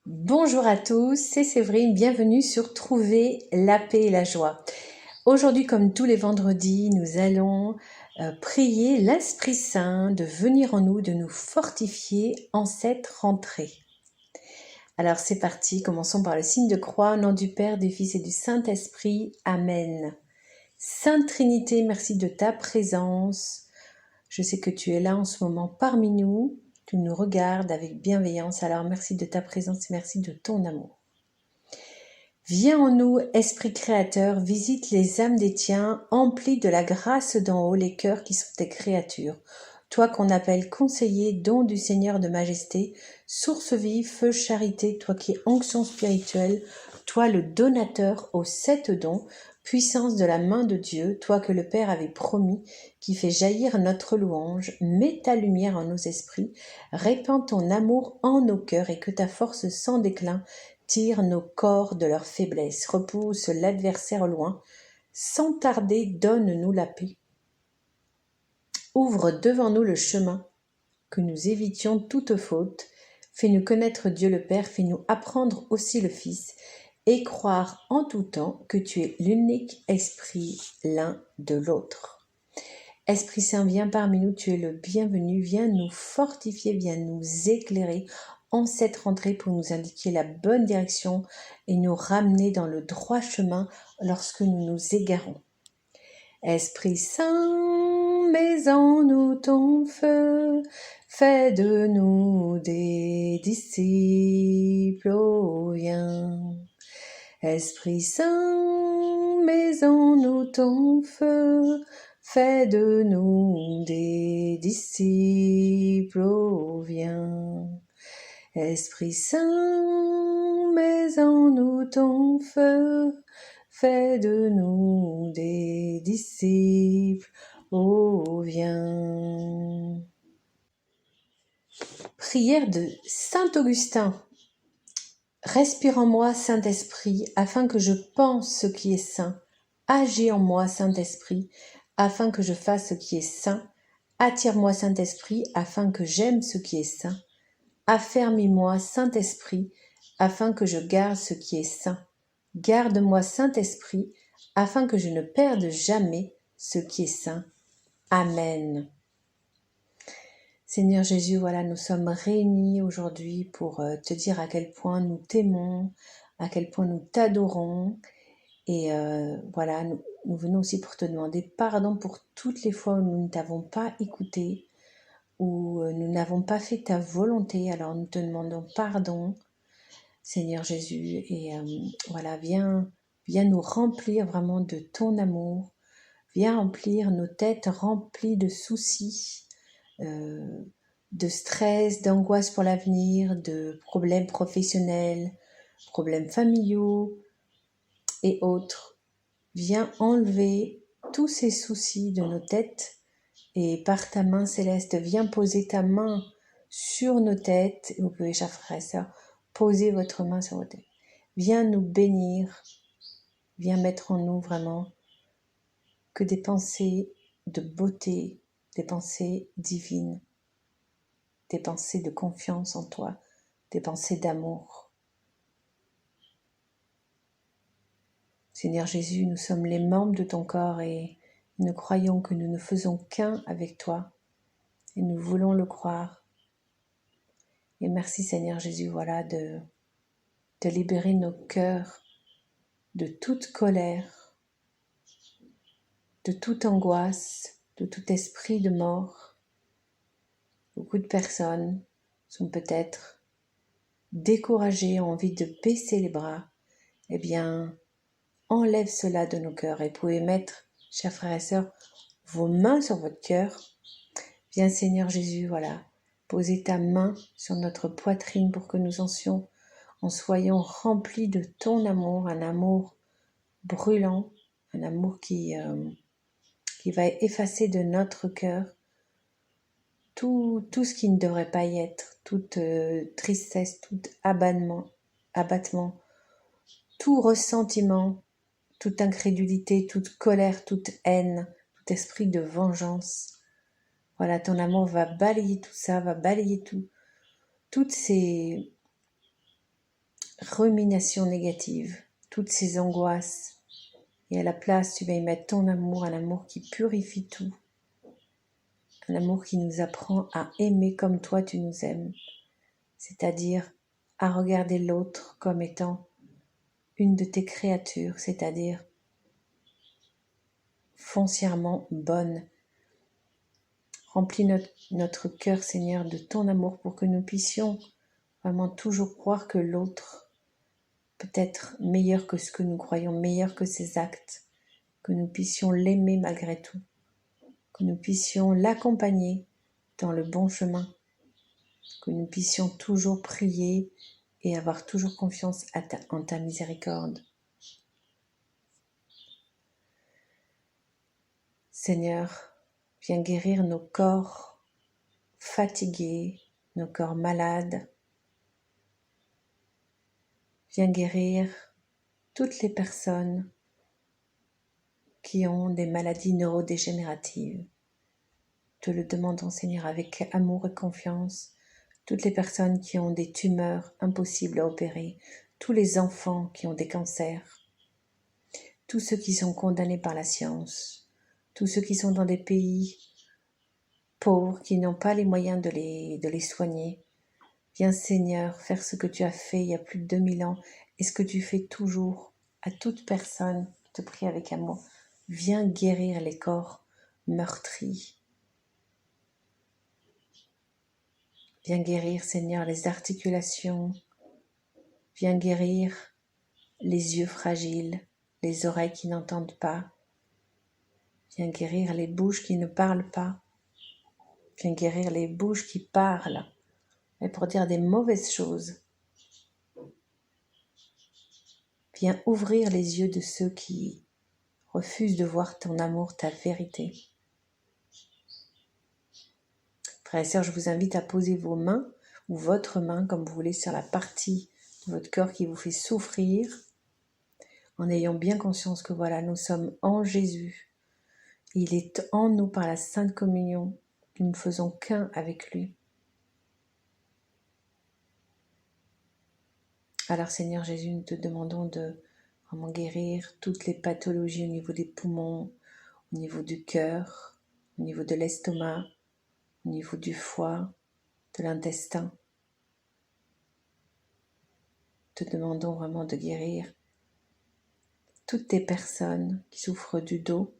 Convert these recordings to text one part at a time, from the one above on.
Bonjour à tous, c'est Séverine, bienvenue sur Trouver la paix et la joie. Aujourd'hui, comme tous les vendredis, nous allons prier l'Esprit Saint de venir en nous, de nous fortifier en cette rentrée. Alors c'est parti, commençons par le signe de croix, au nom du Père, du Fils et du Saint-Esprit. Amen. Sainte Trinité, merci de ta présence. Je sais que tu es là en ce moment parmi nous. Tu nous regardes avec bienveillance, alors merci de ta présence, merci de ton amour. Viens en nous, Esprit créateur, visite les âmes des tiens, emplis de la grâce d'en haut les cœurs qui sont tes créatures. Toi qu'on appelle conseiller, don du Seigneur de majesté, source vive, feu, charité, toi qui es onction spirituelle, toi le donateur aux 7 dons, puissance de la main de Dieu, toi que le Père avait promis, qui fait jaillir notre louange, mets ta lumière en nos esprits, répands ton amour en nos cœurs et que ta force sans déclin tire nos corps de leur faiblesse, repousse l'adversaire au loin, sans tarder donne-nous la paix. Ouvre devant nous le chemin, que nous évitions toute faute, fais-nous connaître Dieu le Père, fais-nous apprendre aussi le Fils, et croire en tout temps que tu es l'unique Esprit l'un de l'autre. Esprit Saint, viens parmi nous, tu es le bienvenu, viens nous fortifier, viens nous éclairer en cette rentrée pour nous indiquer la bonne direction et nous ramener dans le droit chemin lorsque nous nous égarons. Esprit Saint, mets en nous ton feu, fais de nous des disciples, oh viens. Esprit Saint, mets en nous ton feu, fais de nous des disciples, oh viens. Esprit Saint, mets en nous ton feu, fais de nous des disciples, oh viens. Prière de Saint Augustin. Respire en moi, Saint-Esprit, afin que je pense ce qui est saint. Agis en moi, Saint-Esprit, afin que je fasse ce qui est saint. Attire-moi, Saint-Esprit, afin que j'aime ce qui est saint. Affermis-moi, Saint-Esprit, afin que je garde ce qui est saint. Garde-moi, Saint-Esprit, afin que je ne perde jamais ce qui est saint. Amen. Seigneur Jésus, voilà, nous sommes réunis aujourd'hui pour te dire à quel point nous t'aimons, à quel point nous t'adorons. Et voilà, nous venons aussi pour te demander pardon pour toutes les fois où nous ne t'avons pas écouté, où nous n'avons pas fait ta volonté. Alors nous te demandons pardon, Seigneur Jésus. Et voilà, viens nous remplir vraiment de ton amour. Viens remplir nos têtes remplies de soucis, de stress, d'angoisse pour l'avenir, de problèmes professionnels, problèmes familiaux et autres. Viens enlever tous ces soucis de nos têtes et par ta main céleste, viens poser ta main sur nos têtes. Vous pouvez, chers frères et sœurs, poser votre main sur vos têtes. Viens nous bénir, viens mettre en nous vraiment que des pensées de beauté, des pensées divines, des pensées de confiance en toi, des pensées d'amour. Seigneur Jésus, nous sommes les membres de ton corps et nous croyons que nous ne faisons qu'un avec toi et nous voulons le croire. Et merci Seigneur Jésus, voilà, de libérer nos cœurs de toute colère, de toute angoisse, de tout esprit de mort. Beaucoup de personnes sont peut-être découragées, ont envie de baisser les bras. Eh bien, enlève cela de nos cœurs et vous pouvez mettre, chers frères et sœurs, vos mains sur votre cœur. Viens Seigneur Jésus, voilà, poser ta main sur notre poitrine pour que nous en soyons remplis de ton amour, un amour brûlant, un amour qui va effacer de notre cœur tout ce qui ne devrait pas y être, toute tristesse, tout abattement, tout ressentiment, toute incrédulité, toute colère, toute haine, tout esprit de vengeance. Voilà, ton amour va balayer tout ça, va balayer toutes ces ruminations négatives, toutes ces angoisses. Et à la place, tu vas y mettre ton amour, un amour qui purifie tout. Un amour qui nous apprend à aimer comme toi tu nous aimes. C'est-à-dire à regarder l'autre comme étant une de tes créatures, c'est-à-dire foncièrement bonne. Remplis notre cœur, Seigneur, de ton amour pour que nous puissions vraiment toujours croire que l'autre peut être meilleur que ce que nous croyons, meilleur que ses actes, que nous puissions l'aimer malgré tout, que nous puissions l'accompagner dans le bon chemin, que nous puissions toujours prier et avoir toujours confiance en ta miséricorde. Seigneur, viens guérir nos corps fatigués, nos corps malades. Viens guérir toutes les personnes qui ont des maladies neurodégénératives. Te le demandons, Seigneur, avec amour et confiance. Toutes les personnes qui ont des tumeurs impossibles à opérer, tous les enfants qui ont des cancers, tous ceux qui sont condamnés par la science, tous ceux qui sont dans des pays pauvres, qui n'ont pas les moyens de les soigner. Viens, Seigneur, faire ce que tu as fait il y a plus de 2000 ans et ce que tu fais toujours à toute personne. Je te prie avec amour. Viens guérir les corps meurtris. Viens guérir, Seigneur, les articulations. Viens guérir les yeux fragiles, les oreilles qui n'entendent pas. Viens guérir les bouches qui ne parlent pas. Viens guérir les bouches qui parlent, mais pour dire des mauvaises choses. Viens ouvrir les yeux de ceux qui refusent de voir ton amour, ta vérité. Frères et sœurs, je vous invite à poser vos mains ou votre main, comme vous voulez, sur la partie de votre corps qui vous fait souffrir, en ayant bien conscience que voilà, nous sommes en Jésus. Il est en nous par la Sainte Communion. Nous ne faisons qu'un avec lui. Alors Seigneur Jésus, nous te demandons de vraiment guérir toutes les pathologies au niveau des poumons, au niveau du cœur, au niveau de l'estomac, au niveau du foie, de l'intestin. Te demandons vraiment de guérir toutes les personnes qui souffrent du dos,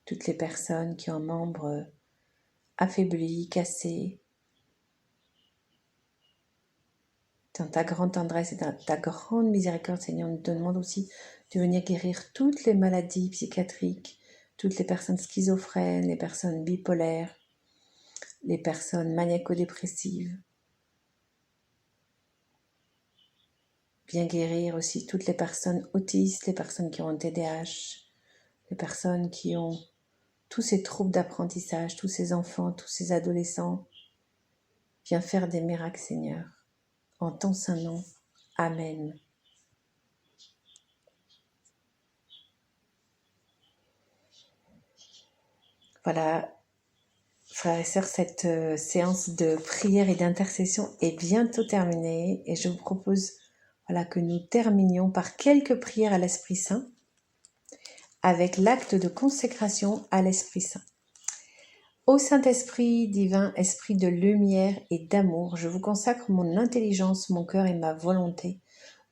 toutes les personnes qui ont un membre affaibli, cassé. Dans ta grande tendresse et dans ta grande miséricorde, Seigneur, nous te demandons aussi de venir guérir toutes les maladies psychiatriques, toutes les personnes schizophrènes, les personnes bipolaires, les personnes maniaco-dépressives. Viens guérir aussi toutes les personnes autistes, les personnes qui ont un TDAH, les personnes qui ont tous ces troubles d'apprentissage, tous ces enfants, tous ces adolescents. Viens faire des miracles, Seigneur. En ton saint nom. Amen. Voilà, frères et sœurs, cette séance de prière et d'intercession est bientôt terminée et je vous propose que nous terminions par quelques prières à l'Esprit Saint avec l'acte de consécration à l'Esprit Saint. Ô Saint-Esprit, divin esprit de lumière et d'amour, je vous consacre mon intelligence, mon cœur et ma volonté,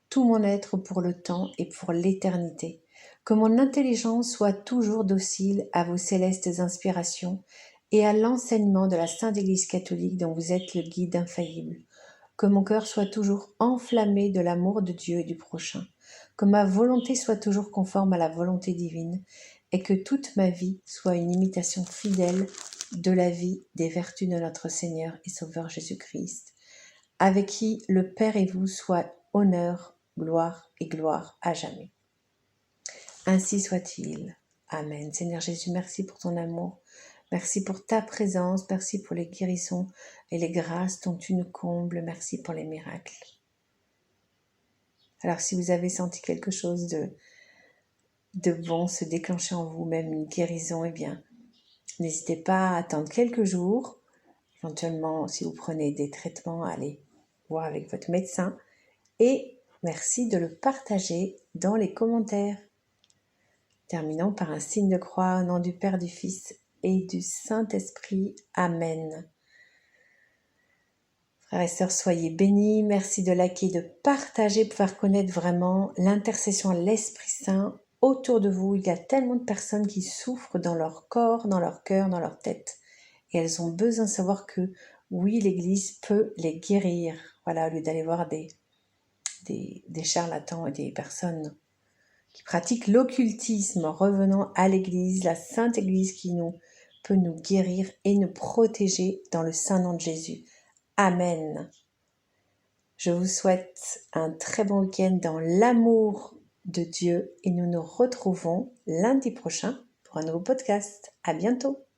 tout mon être pour le temps et pour l'éternité. Que mon intelligence soit toujours docile à vos célestes inspirations et à l'enseignement de la Sainte Église catholique dont vous êtes le guide infaillible. Que mon cœur soit toujours enflammé de l'amour de Dieu et du prochain. Que ma volonté soit toujours conforme à la volonté divine et que toute ma vie soit une imitation fidèle de la vie des vertus de notre Seigneur et Sauveur Jésus-Christ, avec qui le Père et vous soient honneur, gloire et gloire à jamais. Ainsi soit-il. Amen. Seigneur Jésus, merci pour ton amour. Merci pour ta présence. Merci pour les guérisons et les grâces dont tu nous combles. Merci pour les miracles. Alors, si vous avez senti quelque chose de bon se déclencher en vous, même une guérison, eh bien, n'hésitez pas à attendre quelques jours. Éventuellement, si vous prenez des traitements, allez voir avec votre médecin. Et merci de le partager dans les commentaires. Terminons par un signe de croix au nom du Père, du Fils et du Saint-Esprit. Amen. Frères et sœurs, soyez bénis. Merci de liker, de partager pour faire connaître vraiment l'intercession à l'Esprit Saint autour de vous. Il y a tellement de personnes qui souffrent dans leur corps, dans leur cœur, dans leur tête. Et elles ont besoin de savoir que oui, l'Église peut les guérir. Voilà, au lieu d'aller voir des charlatans et des personnes qui pratiquent l'occultisme. Revenons à l'Église, la Sainte Église qui peut nous guérir et nous protéger dans le saint nom de Jésus. Amen. Je vous souhaite un très bon week-end dans l'amour de Dieu et nous nous retrouvons lundi prochain pour un nouveau podcast. À bientôt.